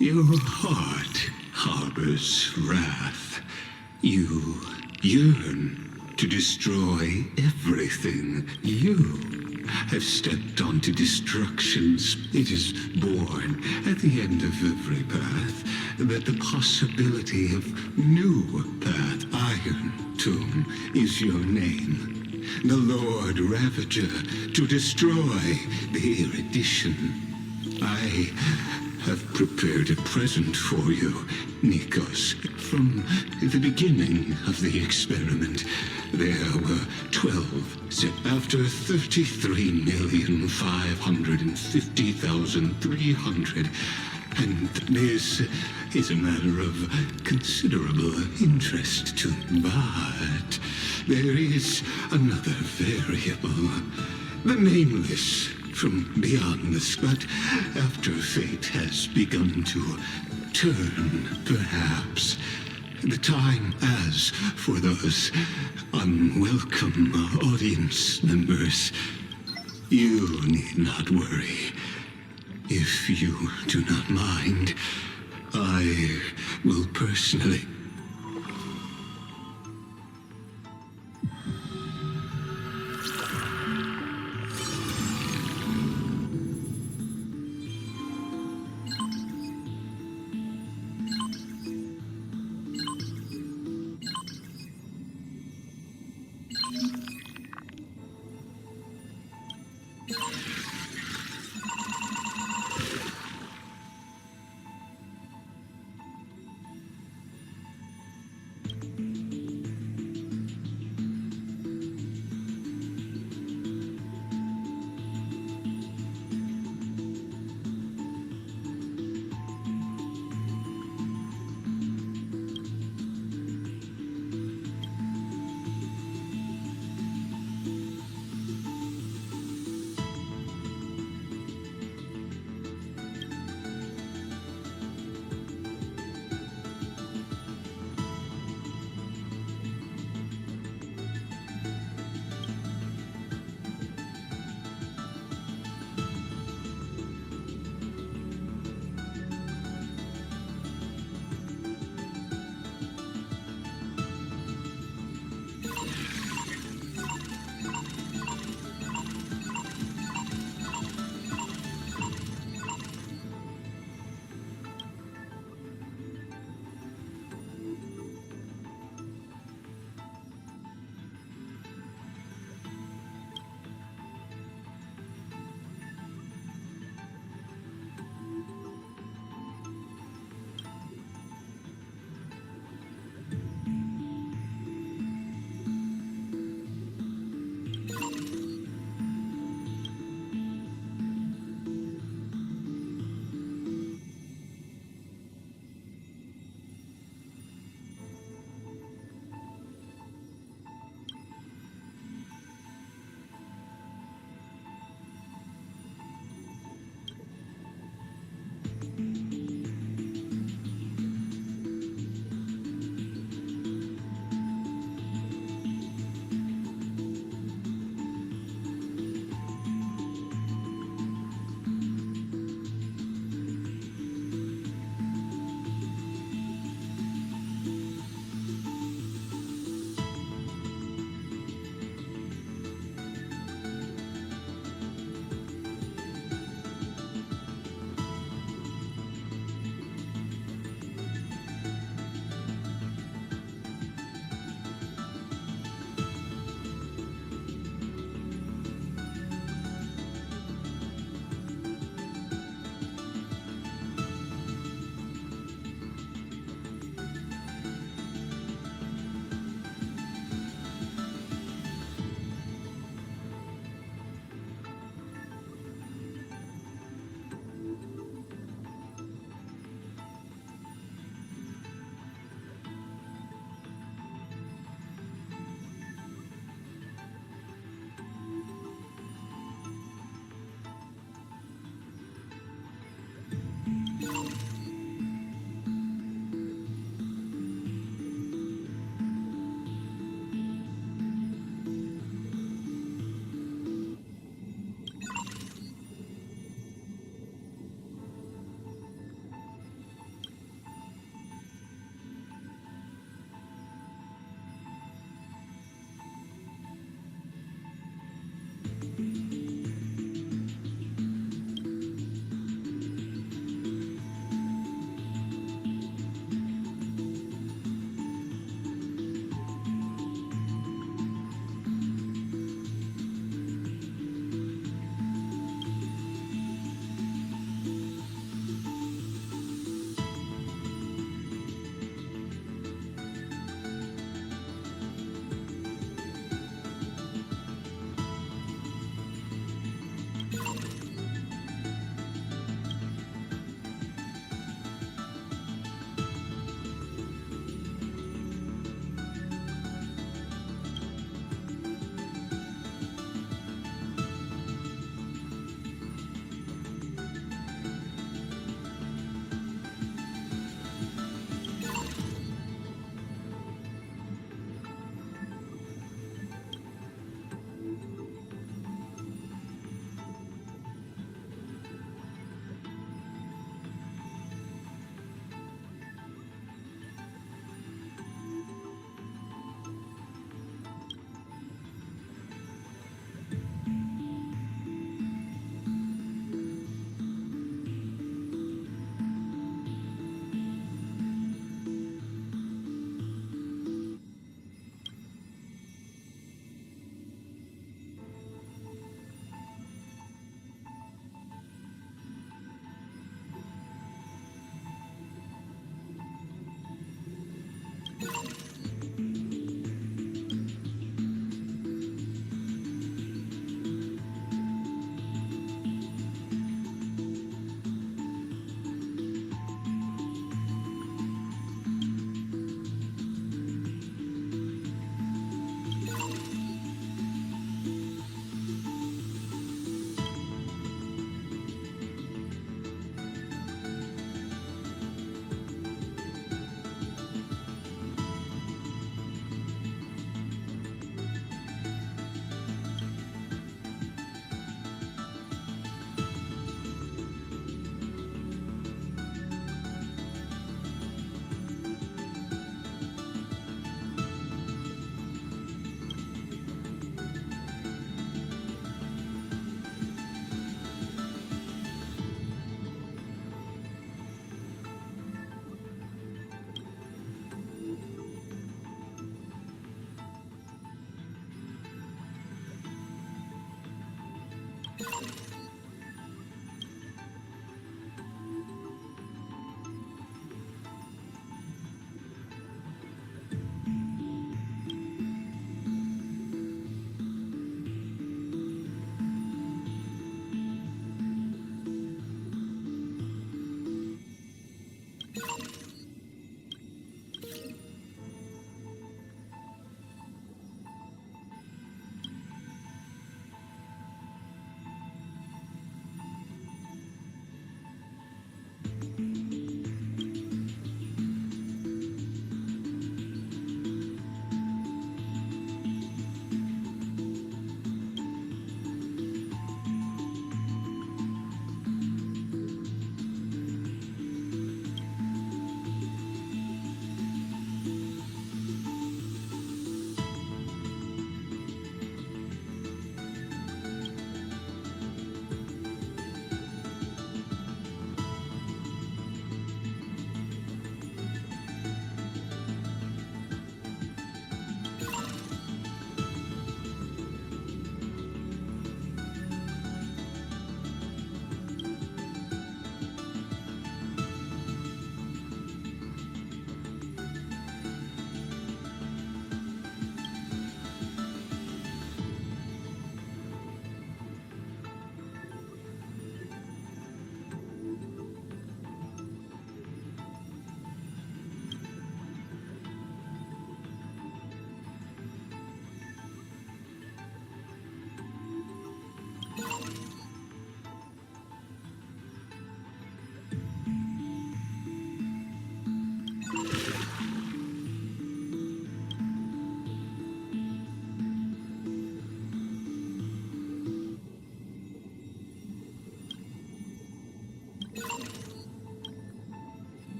Your heart harbors wrath. You yearn to destroy everything. You have stepped onto destructions. It is born at the end of every path that the possibility of new path. Iron Tomb is your name. The Lord Ravager to destroy the erudition. I have prepared a present for you, Nikos. From the beginning of the experiment, there were 12 set after 33,550,300. And this is a matter of considerable interest to me. But there is another variable, the nameless from beyond the spot. After fate has begun to turn, perhaps, the time as for those unwelcome audience members, you need not worry. If you do not mind, I will personally...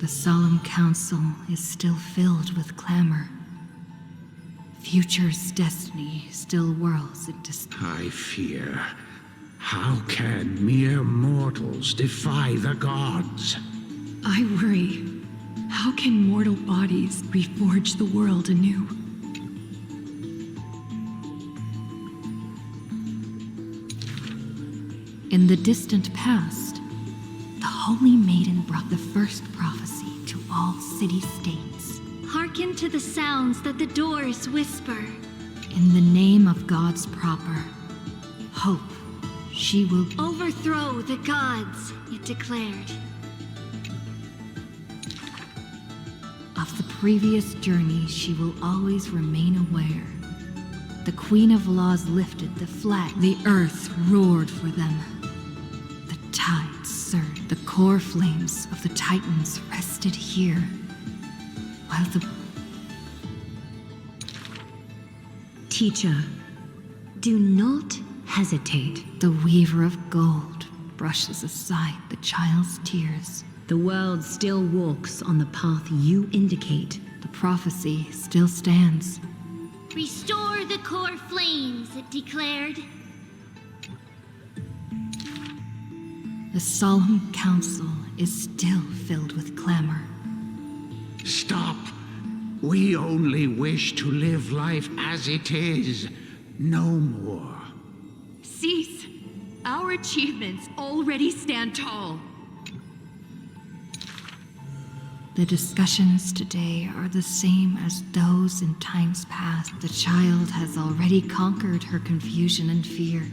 The solemn council is still filled with clamor. Future's destiny still whirls into... I fear. How can mere mortals defy the gods? I worry. How can mortal bodies reforge the world anew? In the distant past, the Holy Maiden brought the first prophecy to all city-states. Hearken to the sounds that the doors whisper. In the name of God's proper hope, she will overthrow the gods, it declared. Of the previous journey, she will always remain aware. The Queen of Laws lifted the flag. The earth roared for them. The tides surged. The core flames of the Titans rested here. While the... Teacher, do not hesitate. The Weaver of Gold brushes aside the child's tears. The world still walks on the path you indicate. The prophecy still stands. Restore the core flames, it declared. The solemn council is still filled with clamor. Stop! We only wish to live life as it is, no more. Cease! Our achievements already stand tall. The discussions today are the same as those in times past. The child has already conquered her confusion and fear.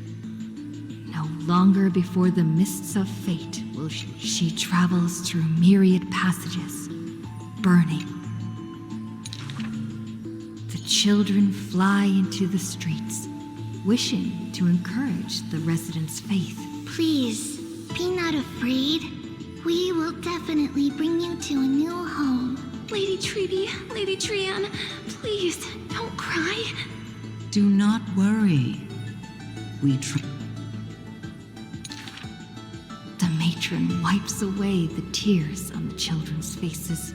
No longer before the mists of fate will she travels through myriad passages, burning. The children fly into the streets, wishing to encourage the residents' faith. Please, be not afraid. We will definitely bring you to a new home. Lady Treeby, Lady Trianne, please, don't cry. Do not worry. We try. The matron wipes away the tears on the children's faces.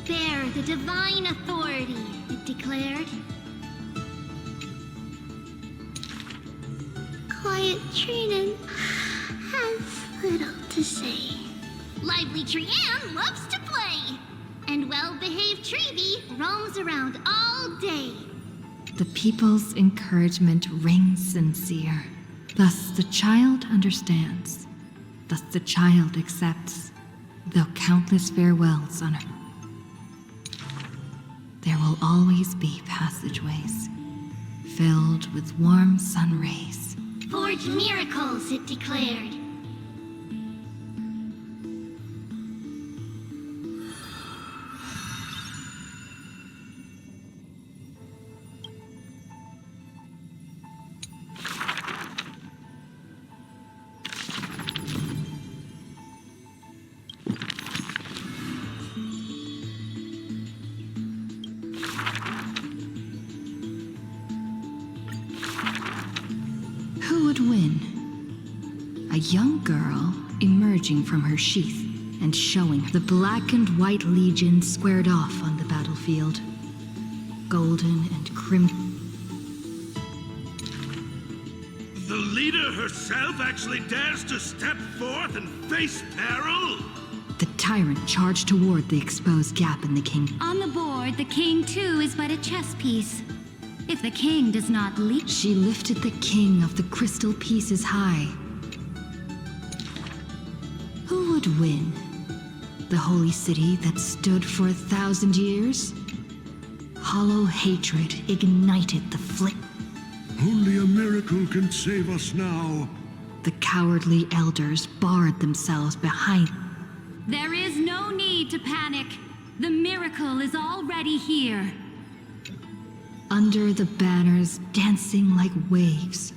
Bear the divine authority, it declared. Quiet Trinan has little to say. Lively Trianne loves to play, and well-behaved Treeby roams around all day. The people's encouragement rings sincere. Thus the child understands. Thus the child accepts, though countless farewells on her. There will always be passageways, filled with warm sun rays. Forge miracles, it declared. Who would win? A young girl emerging from her sheath and showing the black and white legion squared off on the battlefield. Golden and crimson. The leader herself actually dares to step forth and face peril? The tyrant charged toward the exposed gap in the king. On the board, the king too is but a chess piece. If the king does not lead... She lifted the king of the crystal pieces high. Who would win? The holy city that stood for 1,000 years? Hollow hatred ignited the flame. Only a miracle can save us now. The cowardly elders barred themselves behind. There is no need to panic. The miracle is already here. Under the banners dancing like waves.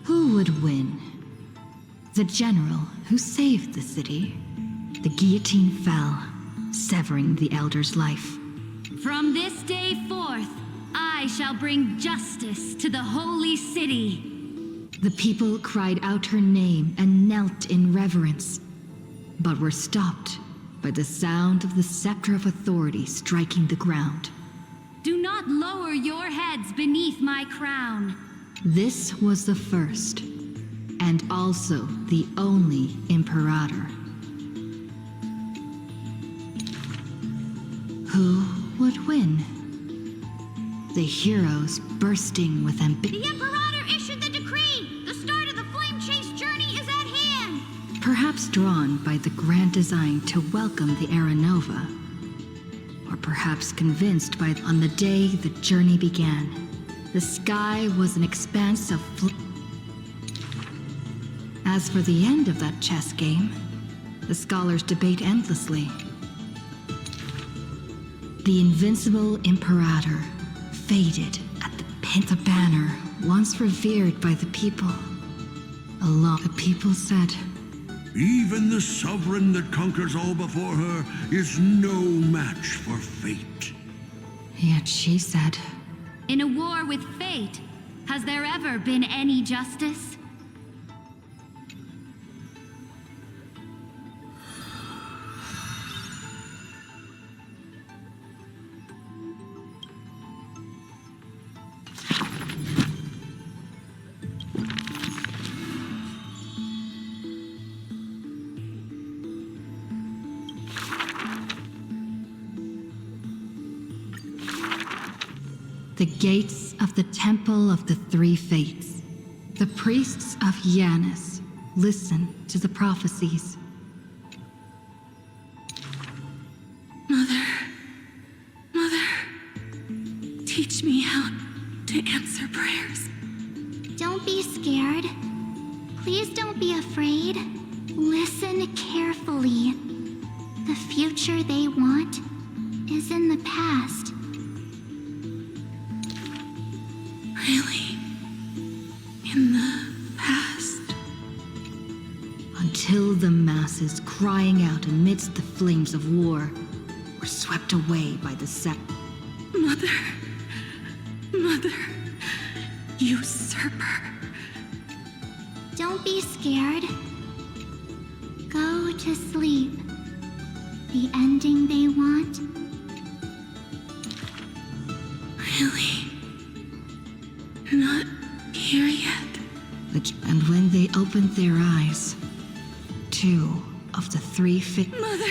Who would win? The general who saved the city. The guillotine fell, severing the elder's life. From this day forth, I shall bring justice to the holy city. The people cried out her name and knelt in reverence. but were stopped by the sound of the scepter of authority striking the ground. Do not lower your heads beneath my crown. This was the first, and also the only Imperator. Who would win? The heroes bursting with ambition. The Imperator issued the decree! The start of the flame chase journey is at hand! Perhaps drawn by the grand design to welcome the Era Nova, or perhaps convinced by on the day the journey began, the sky was an expanse of As for the end of that chess game, the scholars debate endlessly. The invincible Imperator faded at the pin. The banner, once revered by the people. The people said, Even the sovereign that conquers all before her is no match for fate. Yet she said, In a war with fate, has there ever been any justice? the gates of the Temple of the Three Fates. The priests of Janus listen to the prophecies. Mother, teach me how to answer prayers. Don't be scared. Please don't be afraid. Listen carefully. The future they want is in the past. Really? In the past? Until the masses crying out amidst the flames of war were swept away by the Mother, usurper. Don't be scared. Go to sleep. The ending they want. Really? Not here yet? And when they opened their eyes, 2 of the 3 fit. Mother,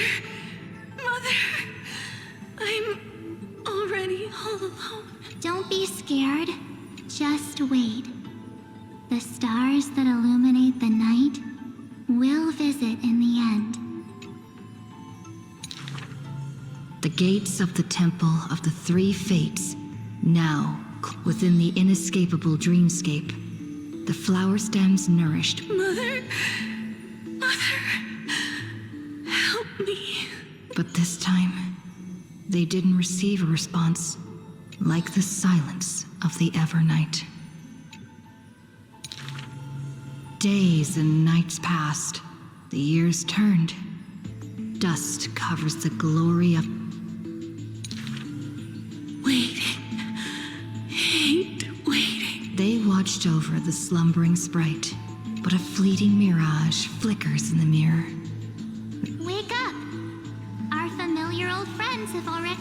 I'm already all alone. Don't be scared. Just wait. The stars that illuminate the night will visit in the end. The gates of the Temple of the Three Fates, now within the inescapable dreamscape, the flower stems nourished. Mother, help me. But this time, they didn't receive a response, like the silence of the Evernight. Days and nights passed. The years turned. Dust covers the glory of... Waiting. They watched over the slumbering sprite, but a fleeting mirage flickers in the mirror. Wake up! Our familiar old friends have already...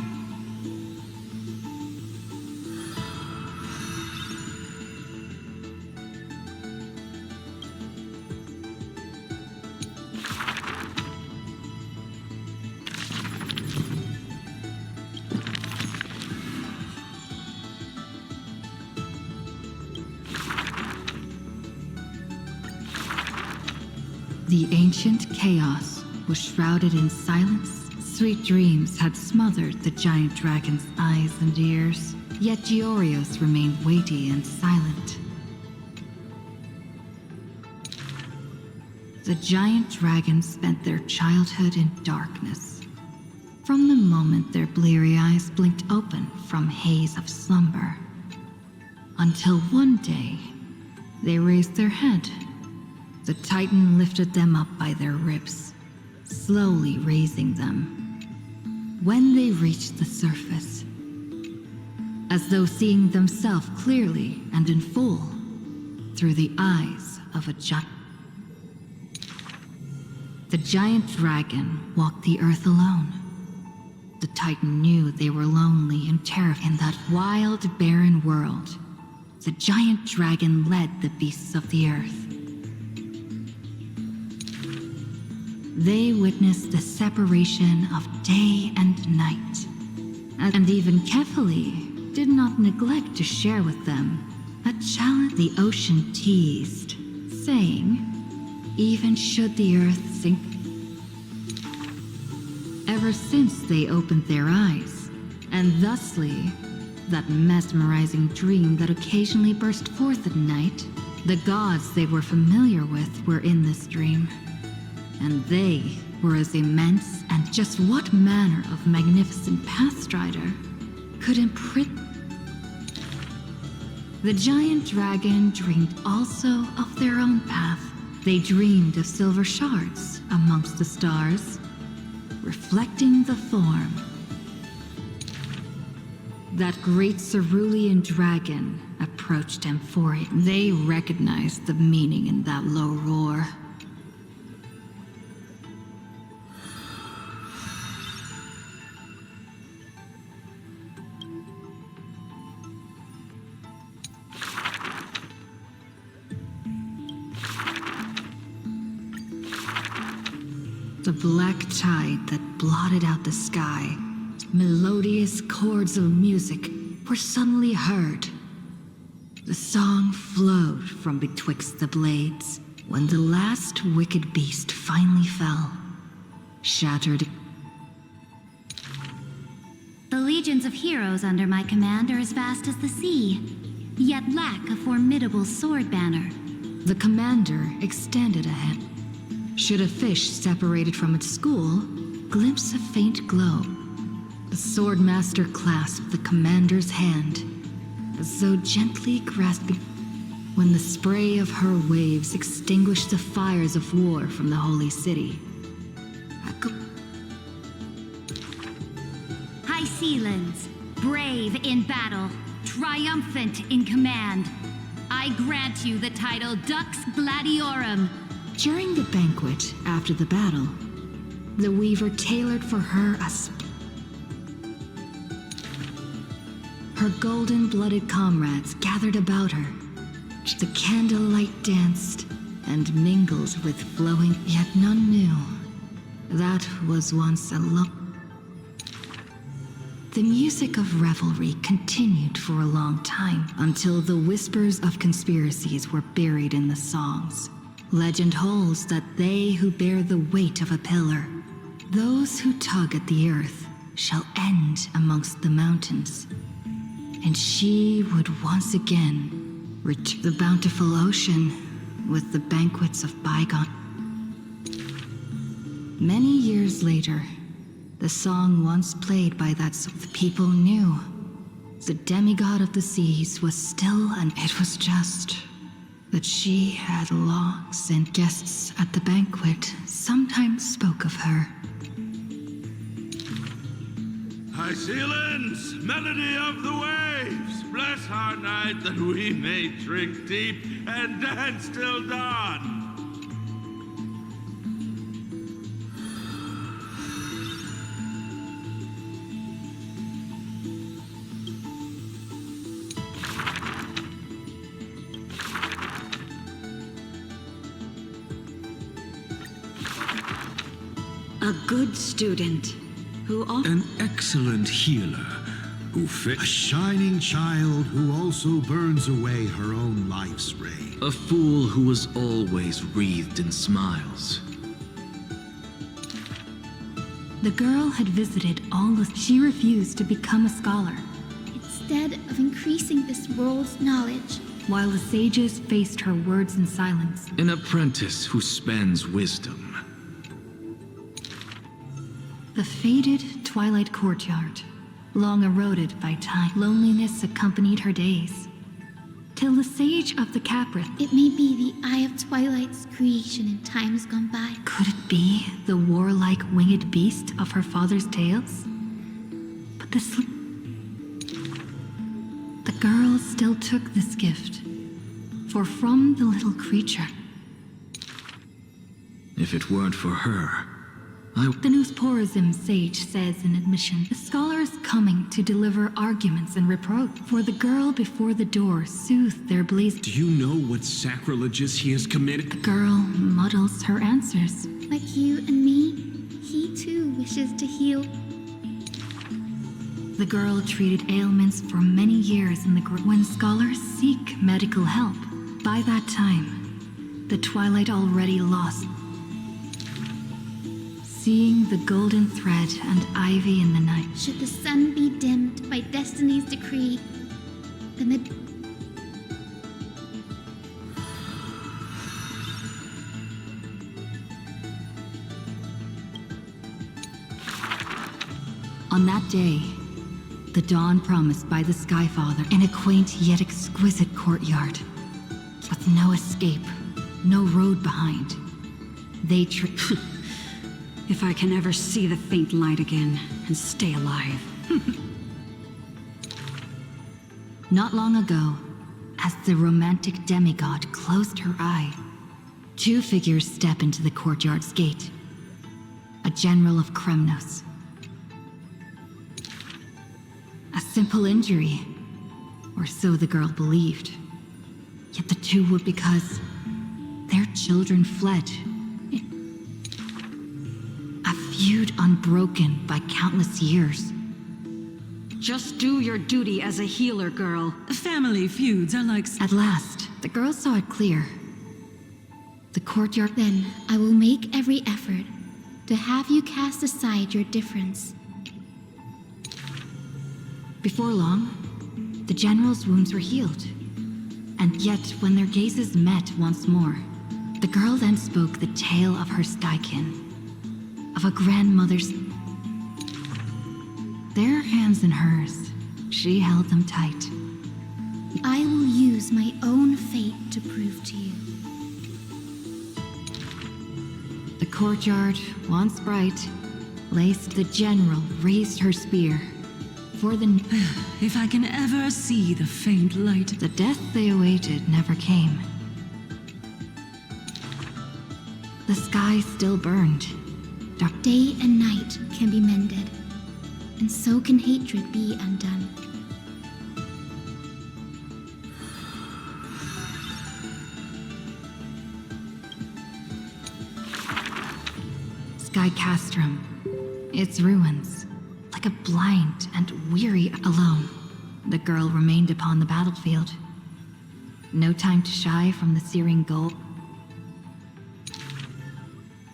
The ancient chaos was shrouded in silence. Sweet dreams had smothered the giant dragon's eyes and ears, yet Georios remained weighty and silent. The giant dragons spent their childhood in darkness, from the moment their bleary eyes blinked open from haze of slumber, until one day they raised their head. The Titan lifted them up by their ribs, slowly raising them. When they reached the surface, as though seeing themselves clearly and in full, through the eyes of a giant. The giant dragon walked the earth alone. The Titan knew they were lonely and terrified in that wild, barren world. The giant dragon led the beasts of the earth. They witnessed the separation of day and night. And even Kefali did not neglect to share with them a challenge the ocean teased, saying, even should the earth sink. Ever since they opened their eyes, and thusly, that mesmerizing dream that occasionally burst forth at night, the gods they were familiar with were in this dream. And they were as immense, and just what manner of magnificent pathstrider could imprint. The giant dragon dreamed also of their own path. They dreamed of silver shards amongst the stars, reflecting the form. That great cerulean dragon approached him for it. They recognized the meaning in that low roar. The black tide that blotted out the sky, melodious chords of music were suddenly heard. The song flowed from betwixt the blades when the last wicked beast finally fell, shattered. The legions of heroes under my command are as vast as the sea, yet lack a formidable sword banner. The commander extended a hand. Should a fish separated from its school glimpse a faint glow, the swordmaster clasped the commander's hand, as though gently grasping, when the spray of her waves extinguished the fires of war from the holy city. High Sealands, brave in battle, triumphant in command, I grant you the title Dux Gladiorum. During the banquet after the battle, the weaver tailored for her her golden-blooded comrades gathered about her. The candlelight danced and mingled with flowing, yet none knew that was once a look. The music of revelry continued for a long time, until the whispers of conspiracies were buried in the songs. Legend holds that they who bear the weight of a pillar, those who tug at the earth, shall end amongst the mountains. And she would once again reach the bountiful ocean with the banquets of bygone. Many years later, the song once played by the people knew the demigod of the seas was still, and it was just that she had long since. Guests at the banquet sometimes spoke of her. High Sealands, melody of the waves, bless our night that we may drink deep and dance till dawn. A good student who An excellent healer who a shining child who also burns away her own life's ray. A fool who was always wreathed in smiles. The girl had visited all the... She refused to become a scholar. Instead of increasing this world's knowledge, while the sages faced her words in silence. An apprentice who spends wisdom. The faded twilight courtyard, long eroded by time. Loneliness accompanied her days. Till the sage of the Caprith. It may be the Eye of Twilight's creation in times gone by. Could it be the warlike winged beast of her father's tales? But the girl still took this gift. For from the little creature, If it weren't for her, The Newsporism sage says in admission, the scholar is coming to deliver arguments and reproach. For the girl before the door soothed their blazing. Do you know what sacrileges he has committed? The girl muddles her answers. Like you and me, he too wishes to heal. The girl treated ailments for many years in the when scholars seek medical help. By that time, the twilight already lost. Seeing the golden thread and ivy in the night. Should the sun be dimmed by destiny's decree, then the... On that day, the dawn promised by the Skyfather in a quaint yet exquisite courtyard, with no escape, no road behind. They If I can ever see the faint light again and stay alive. Not long ago, as the romantic demigod closed her eye, two figures step into the courtyard's gate. A general of Kremnos. A simple injury, or so the girl believed. Yet the two were because their children fled. A feud unbroken by countless years. Just do your duty as a healer, girl. Family feuds are like... At last, the girl saw it clear. The courtyard... Then I will make every effort to have you cast aside your difference. Before long, the general's wounds were healed. And yet, when their gazes met once more, the girl then spoke the tale of her skykin. Of a grandmother's... Their hands in hers, she held them tight. I will use my own fate to prove to you. The courtyard, once bright, laced. The general raised her spear. For the... If I can ever see the faint light... The death they awaited never came. The sky still burned. Dark day and night can be mended, and so can hatred be undone. Sky Castrum, its ruins, like a blind and weary alone, the girl remained upon the battlefield. No time to shy from the searing goal.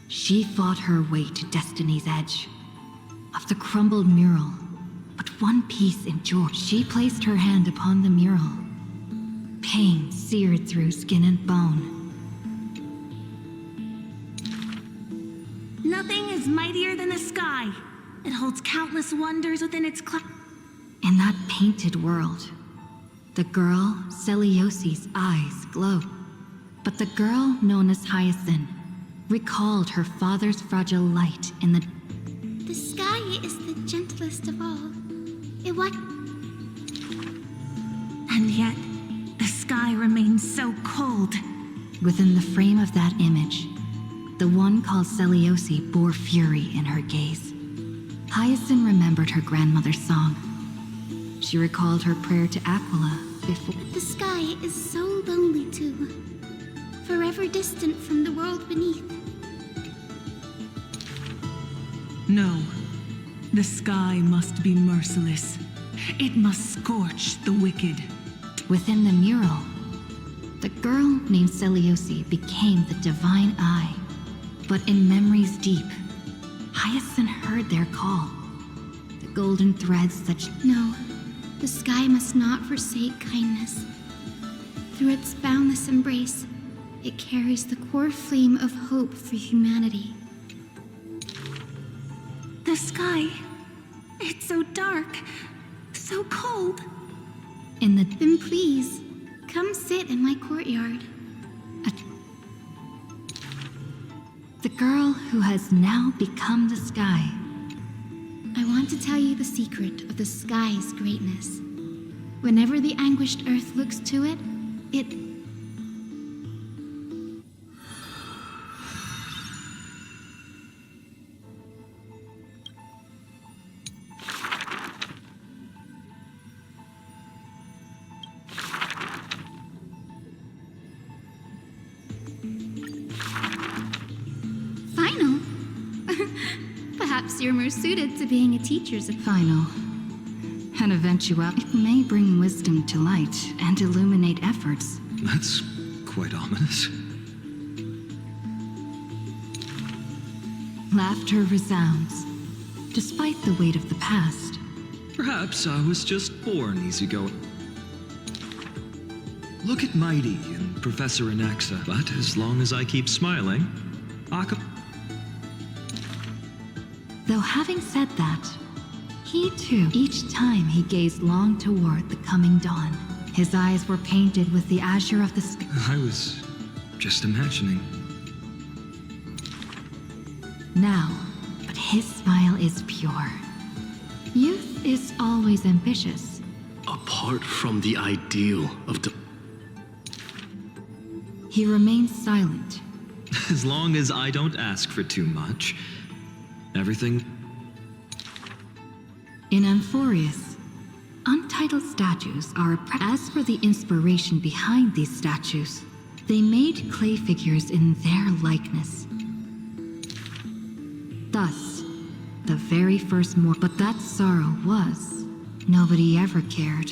She fought her way to destiny's edge. Of the crumbled mural, but one piece endured. She placed her hand upon the mural. Pain seared through skin and bone. Nothing is mightier than the sky. It holds countless wonders within its In that painted world, the girl Celiosi's eyes glowed. But the girl known as Hyacinth recalled her father's fragile light in the... The sky is the gentlest of all. And yet, the sky remains so cold. Within the frame of that image, the one called Celiosi bore fury in her gaze. Hyacinth remembered her grandmother's song. She recalled her prayer to Aquila before... The sky is so lonely too. Forever distant from the world beneath. No. The sky must be merciless. It must scorch the wicked. Within the mural, the girl named Celiosi became the divine eye. But in memories deep, Hyacinth heard their call. The golden threads that... No, the sky must not forsake kindness. Through its boundless embrace, it carries the core flame of hope for humanity. The sky, it's so dark, so cold. Then please, come sit in my courtyard. The girl who has now become the sky. I want to tell you the secret of the sky's greatness. Whenever the anguished earth looks to it, Perhaps you're more suited to being a teacher's Final. An eventual, it may bring wisdom to light and illuminate efforts. That's quite ominous. Laughter resounds, despite the weight of the past. Perhaps I was just born easygoing. Look at Mighty and Professor Anaxa, but as long as I keep smiling, I could... Though having said that, he too, each time he gazed long toward the coming dawn, his eyes were painted with the azure of the sky. I was just imagining. Now, but his smile is pure. Youth is always ambitious. Apart from the ideal of the... He remains silent. As long as I don't ask for too much, everything... In Amphorius, untitled statues are as for the inspiration behind these statues, they made clay figures in their likeness. Thus, the very first but that sorrow was, nobody ever cared.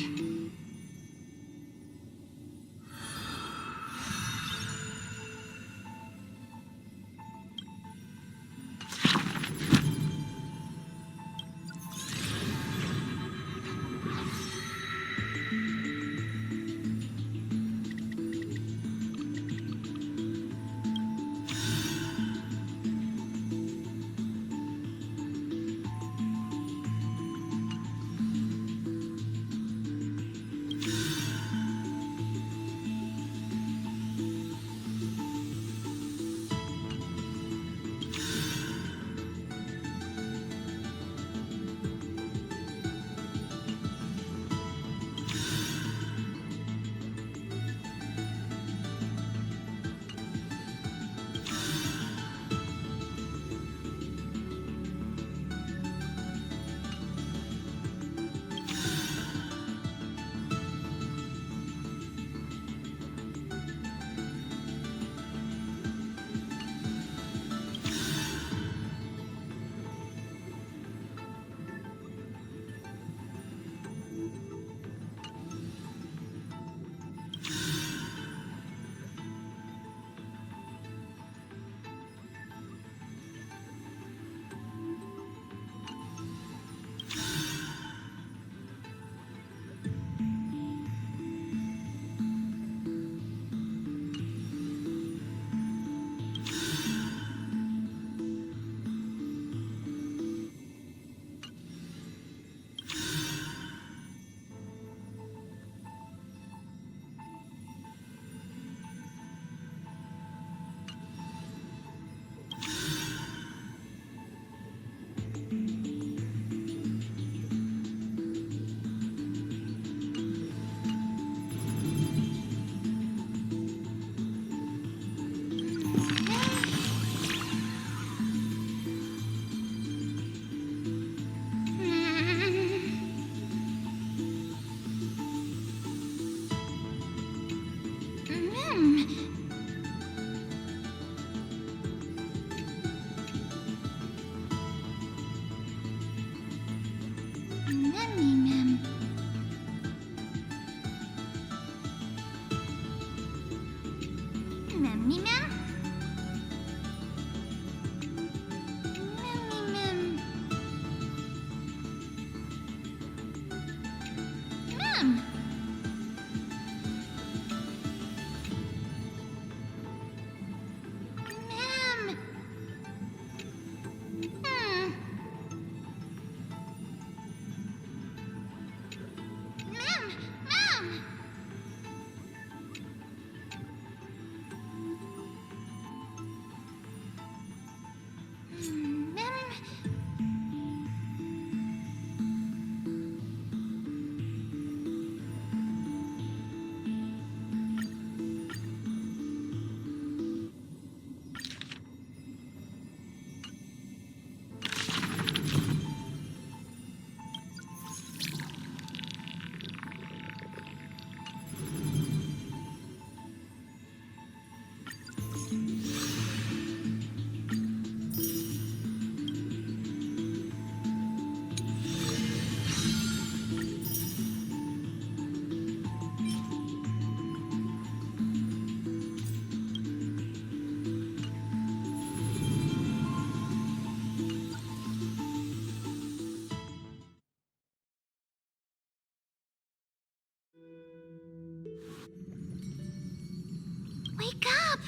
Wake up!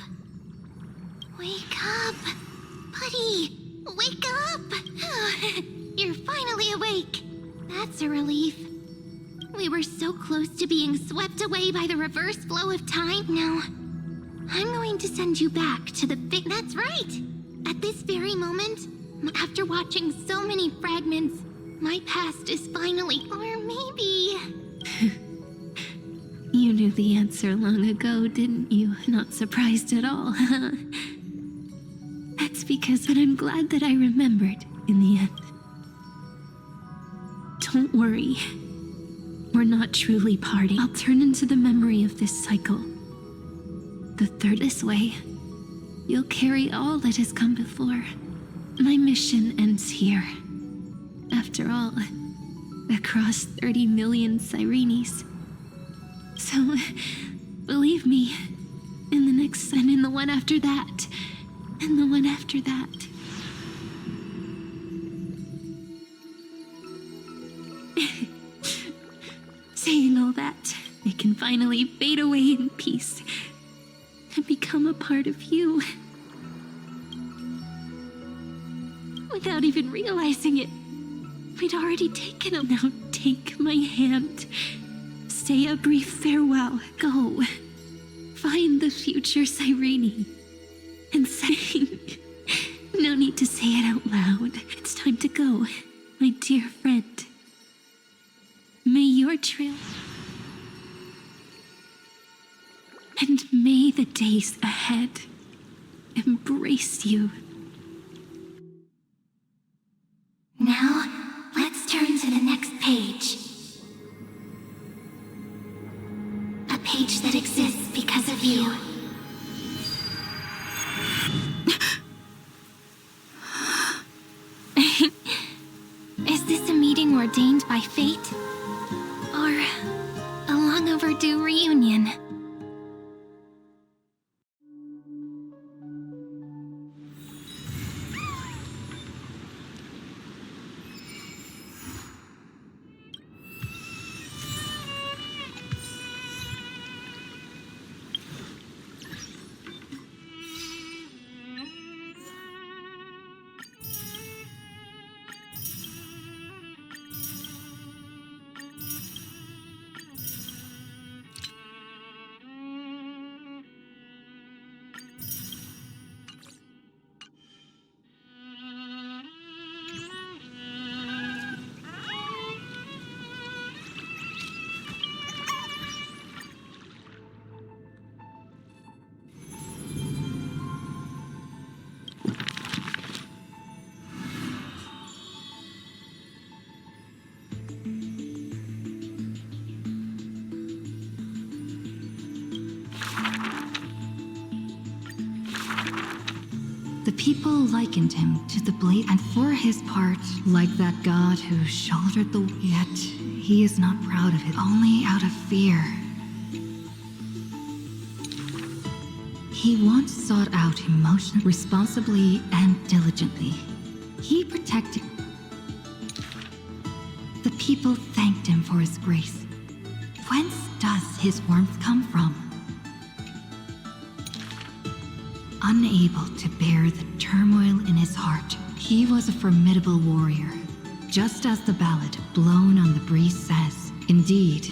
Wake up! Buddy! Wake up! You're finally awake. That's a relief. We were so close to being swept away by the reverse flow of time. Now, I'm going to send you back to the big... That's right! At this very moment, after watching so many fragments, my past is finally... Or maybe... You knew the answer long ago, didn't you? Not surprised at all, huh? That's because I'm glad that I remembered in the end. Don't worry. We're not truly parting. I'll turn into the memory of this cycle. The third this way. You'll carry all that has come before. My mission ends here. After all, across 30 million Sirenes. So, believe me, in the next and in the one after that, and the one after that. Saying all that, it can finally fade away in peace and become a part of you. Without even realizing it, we'd already taken them. Now take my hand. Say a brief farewell. Go. Find the future Cyrene. And say... No need to say it out loud. It's time to go, my dear friend. May your trail... And may the days ahead embrace you. Now, let's turn to the next page. A page that exists because of you. Is this a meeting ordained by fate? Or a long overdue reunion? The people likened him to the blade, and for his part, like that god who shouldered the... Yet, he is not proud of it, only out of fear. He once sought out emotion responsibly and diligently. He protected... The people thanked him for his grace. Whence does his warmth come from? Unable to bear the turmoil in his heart, he was a formidable warrior. Just as the ballad blown on the breeze says, indeed,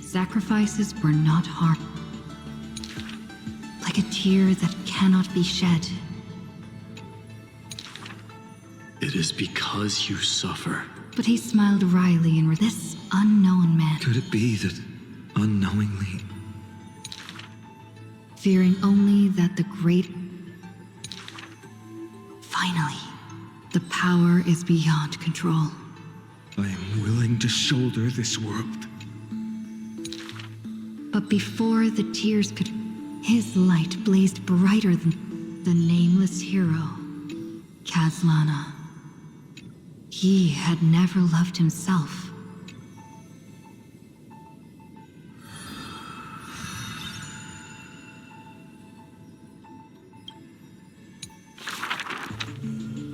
sacrifices were not hard. Like a tear that cannot be shed. It is because you suffer. But he smiled wryly and this unknown man. Could it be that unknowingly... Fearing only that the great... Finally, the power is beyond control. I am willing to shoulder this world. But before the tears could... His light blazed brighter than the nameless hero, Kaaslana. He had never loved himself.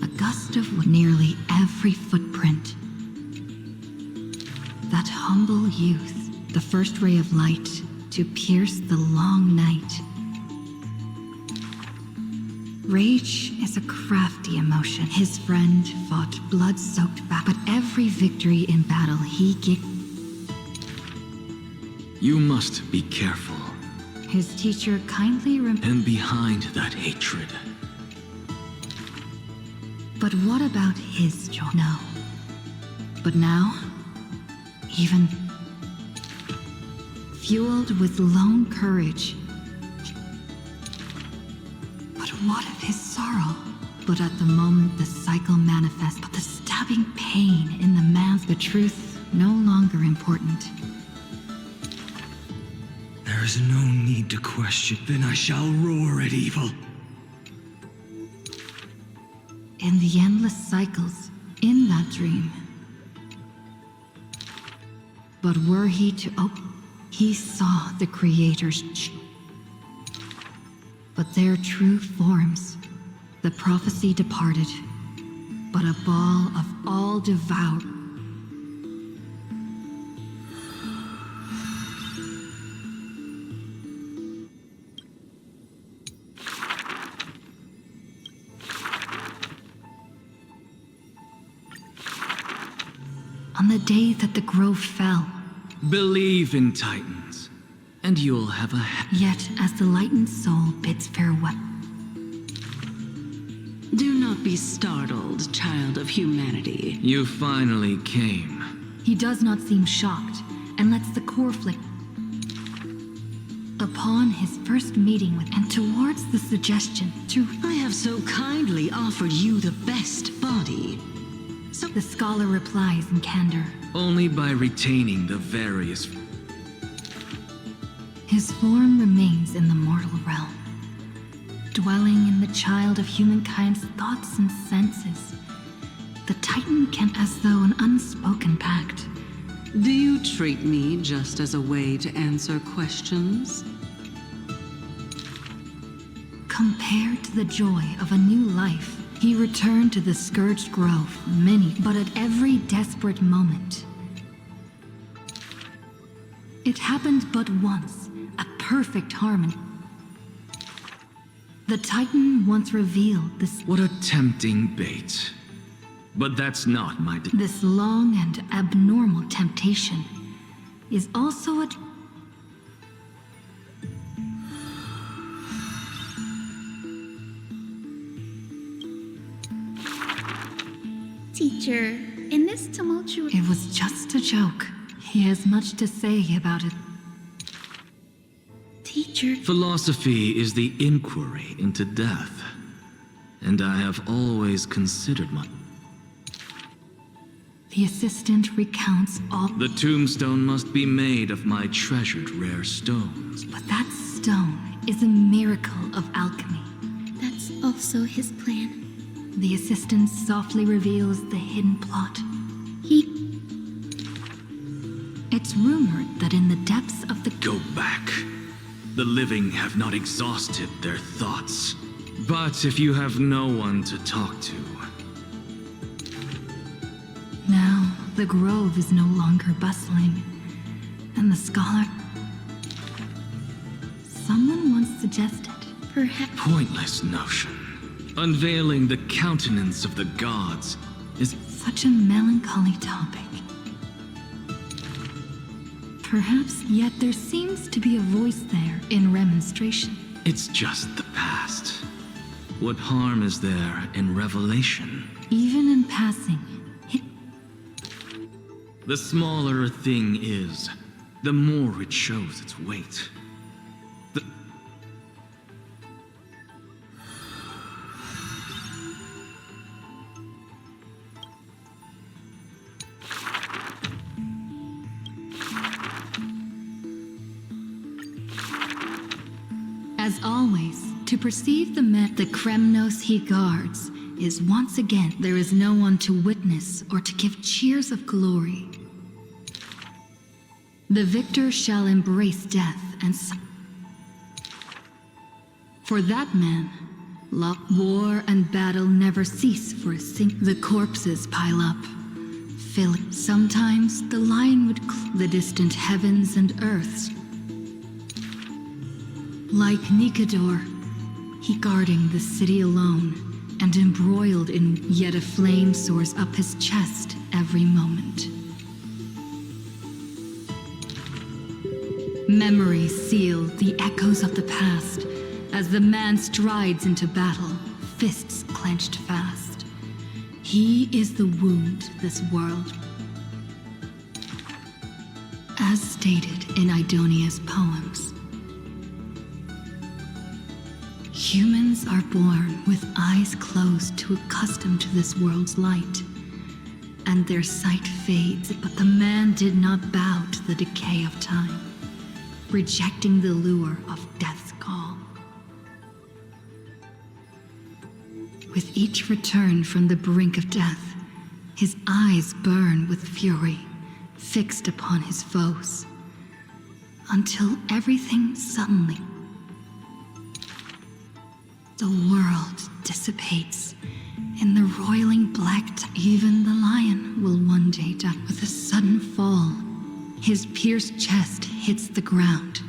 A gust of nearly every footprint. That humble youth, the first ray of light to pierce the long night. Rage is a crafty emotion. His friend fought blood-soaked back, but every victory in battle he get. You must be careful. His teacher kindly And behind that hatred. But what about his joy? No. But now, even fueled with lone courage. But what of his sorrow? But at the moment the cycle manifests, but the stabbing pain in the man's, the truth no longer important. There is no need to question. Then I shall roar at evil. In the endless cycles, in that dream. But were he to open, he saw the creators. But their true forms, the prophecy departed, but a ball of all devoured. On the day that the grove fell, Believe in Titans, and you'll have a yet as the lightened soul bids farewell. Do not be startled, child of humanity. You finally came. He does not seem shocked, and lets the core flick. Upon his first meeting with, and towards the suggestion to, I have so kindly offered you the best body. So the scholar replies in candor. Only by retaining the various. His form remains in the mortal realm, dwelling in the child of humankind's thoughts and senses. The Titan can, as though an unspoken pact. Do you treat me just as a way to answer questions? Compared to the joy of a new life, he returned to the Scourged Grove, but at every desperate moment. It happened but once, a perfect harmony. The Titan once revealed this. What a tempting bait. But that's not my. This long and abnormal temptation is also a. Teacher, in this tumultuous... It was just a joke. He has much to say about it. Teacher... Philosophy is the inquiry into death. And I have always considered my... The assistant recounts all... The tombstone must be made of my treasured rare stones. But that stone is a miracle of alchemy. That's also his plan. The assistant softly reveals the hidden plot. It's rumored that in the depths of the... Go back. The living have not exhausted their thoughts. But if you have no one to talk to... Now, the grove is no longer bustling. And the scholar... Someone once suggested... Perhaps... Pointless notion. Unveiling the countenance of the gods is... Such a melancholy topic. Perhaps, yet there seems to be a voice there in remonstration. It's just the past. What harm is there in revelation? Even in passing, The smaller a thing is, the more it shows its weight. As always, to perceive the Kremnos he guards is once again there is no one to witness or to give cheers of glory. The victor shall embrace death and for that man, war and battle never cease for a The corpses pile up, fill it. Sometimes the lion would the distant heavens and earths. Like Nikador, he guarding the city alone, and embroiled in yet a flame soars up his chest every moment. Memories seal the echoes of the past as the man strides into battle, fists clenched fast. He is the wound this world. As stated in Idonia's poems, humans are born with eyes closed to accustom to this world's light, and their sight fades, but the man did not bow to the decay of time, rejecting the lure of death's call. With each return from the brink of death, his eyes burn with fury, fixed upon his foes, until everything suddenly, the world dissipates in the roiling even the lion will one day die. With a sudden fall, his pierced chest hits the ground.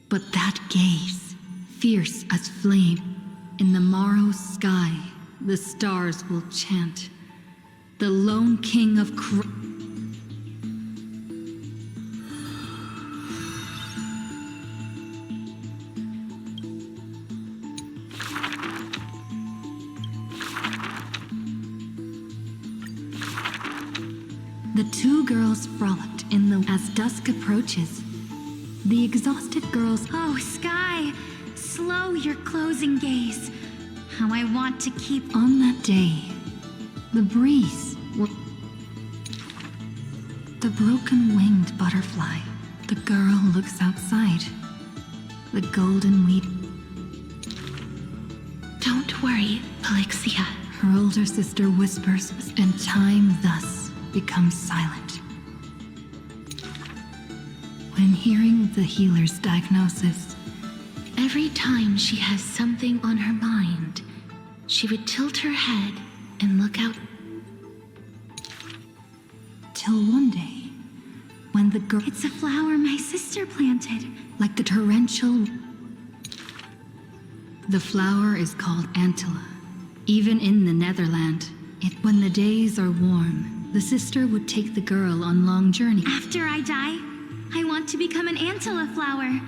But that gaze, fierce as flame, in the morrow's sky, the stars will chant. The lone king of The two girls frolicked in the as dusk approaches. The exhausted girls. Oh, Sky, slow your closing gaze. How I want to keep. On that day, the breeze. The broken-winged butterfly. The girl looks outside. The golden weed. Don't worry, Alexia. Her older sister whispers, and time thus becomes silent. When hearing the healer's diagnosis, every time she has something on her mind, she would tilt her head and look out. Till one day, when the girl... It's a flower my sister planted. Like the torrential... The flower is called Antilla. Even in the Netherland, when the days are warm, the sister would take the girl on long journeys. After I die, I want to become an Antilla flower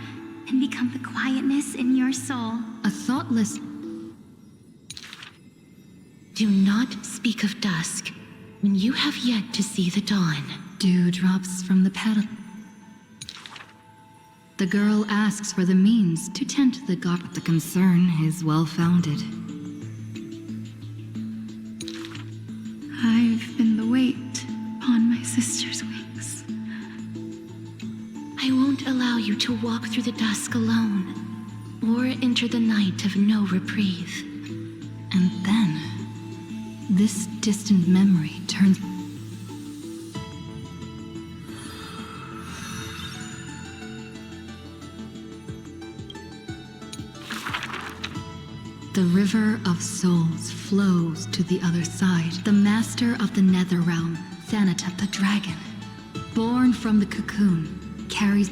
and become the quietness in your soul. A thoughtless... Do not speak of dusk when you have yet to see the dawn. Dew drops from the petal. The girl asks for the means to tend the god, but the concern is well-founded. I've been the weight upon my sister's wings. I won't allow you to walk through the dusk alone, or enter the night of no reprieve. And then, this distant memory turns... The river of souls flows to the other side. The master of the nether realm, Thanatot the dragon, born from the cocoon, carries...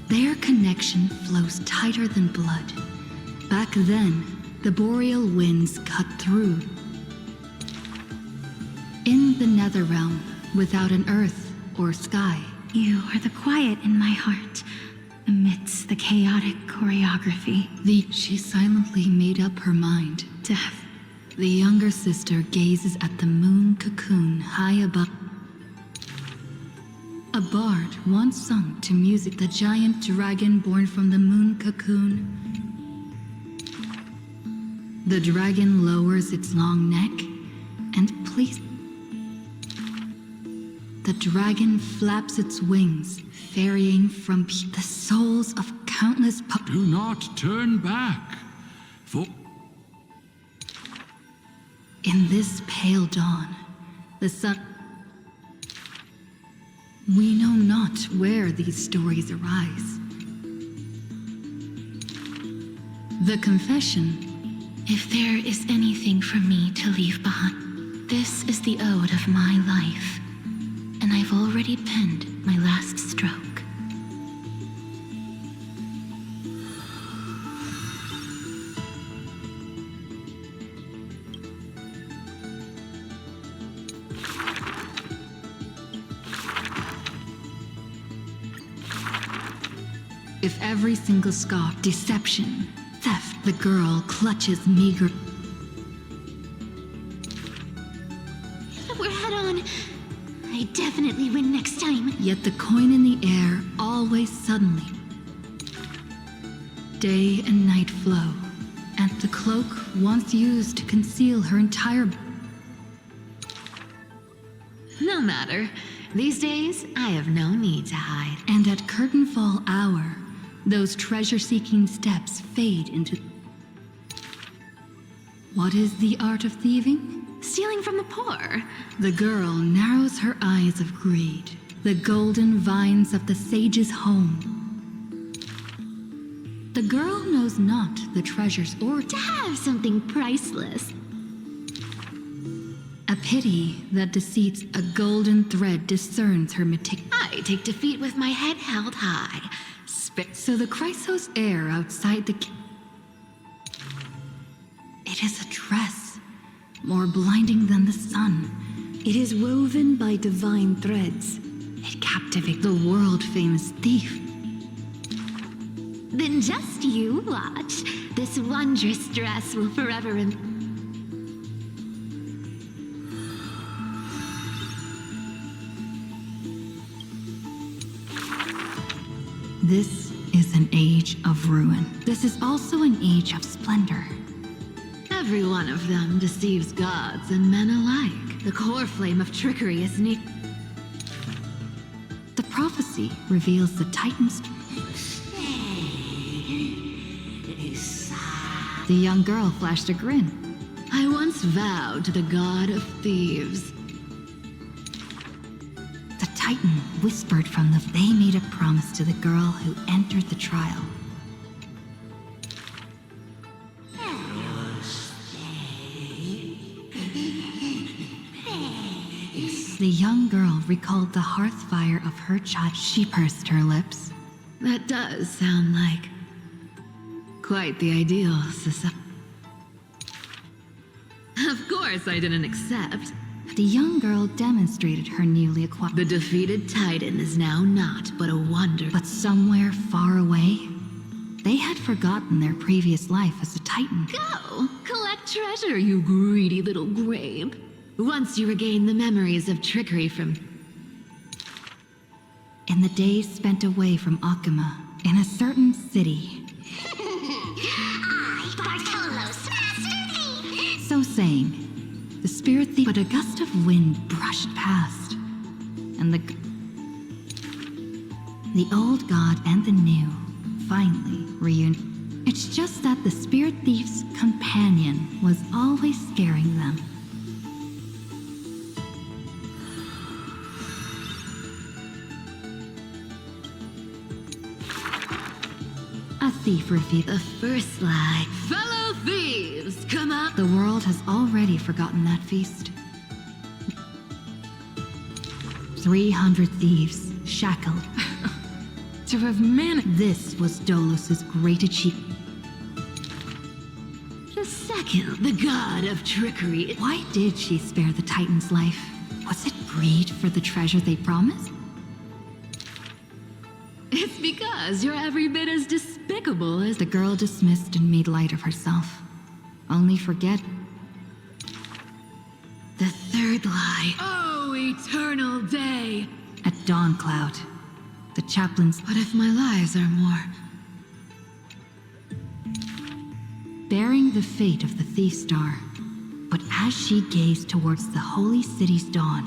Their connection flows tighter than blood. Back then, the boreal winds cut through. In the nether realm, without an earth or sky. You are the quiet in my heart. Amidst the chaotic choreography. She silently made up her mind. Death. The younger sister gazes at the moon cocoon high above. A bard once sung to music the giant dragon born from the moon cocoon. The dragon lowers its long neck and please. The dragon flaps its wings, ferrying from the souls of countless Do not turn back, for... In this pale dawn, the sun... We know not where these stories arise. The confession. If there is anything for me to leave behind, this is the ode of my life, and I've already penned my last stroke. If every single scoff, deception, theft, the girl clutches meager. We're head on. I definitely win next time. Yet the coin in the air always suddenly. Day and night flow, and the cloak once used to conceal her entire. No matter. These days, I have no need to hide. And at curtainfall hour, those treasure-seeking steps fade into. What is the art of thieving? Stealing from the poor. The girl narrows her eyes of greed. The golden vines of the sage's home. The girl knows not the treasure's origin. To have something priceless. A pity that deceits a golden thread discerns her I take defeat with my head held high. So the Chrysos air outside the. It is a dress, more blinding than the sun. It is woven by divine threads. It captivates the world-famous thief. Then just you watch. This wondrous dress will forever This is an age of ruin. This is also an age of splendor. Every one of them deceives gods and men alike. The core flame of trickery is near. The prophecy reveals the Titans. The young girl flashed a grin. I once vowed to the god of thieves. The Titan whispered from the. They made a promise to the girl who entered the trial. The young girl recalled the hearth fire of her child. She pursed her lips. That does sound like quite the ideal society. Of course I didn't accept. The young girl demonstrated her newly acquired. The defeated Titan is now naught but a wonder. But somewhere far away, they had forgotten their previous life as a Titan. Go! Collect treasure, you greedy little grape. Once you regain the memories of trickery from... In the days spent away from Akima, in a certain city. I, Bartolo's master thief! So saying, the spirit thief, but a gust of wind brushed past, and the old god and the new finally reunited. It's just that the spirit thief's companion was always scaring them. A thief revealed the first lie. Fellow thieves, come up! The world has already forgotten that feast. 300 thieves, shackled. To have managed. This was Dolos's great achievement. The second, the god of trickery. Why did she spare the Titan's life? Was it greed for the treasure they promised? It's because you're every bit as despicable as... The girl dismissed and made light of herself. Only forget... The third lie. Oh, eternal day! At dawn cloud, the chaplain's... What if my lies are more... Bearing the fate of the thief star. But as she gazed towards the holy city's dawn...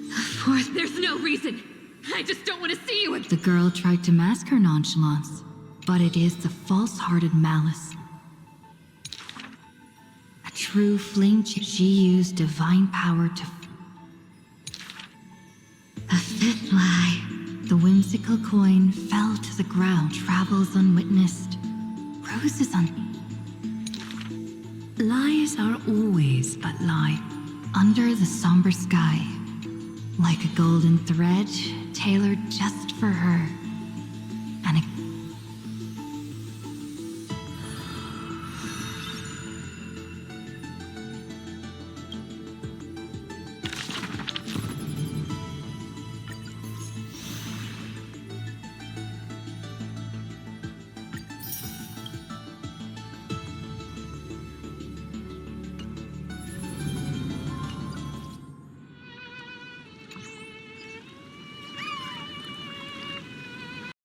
The fourth, there's no reason! I just don't want to see you again! The girl tried to mask her nonchalance, but it is the false-hearted malice. A true flame she used divine power to... A fifth lie. The whimsical coin fell to the ground, travels unwitnessed. Roses on... Lies are always but lie. Under the somber sky, like a golden thread tailored just for her.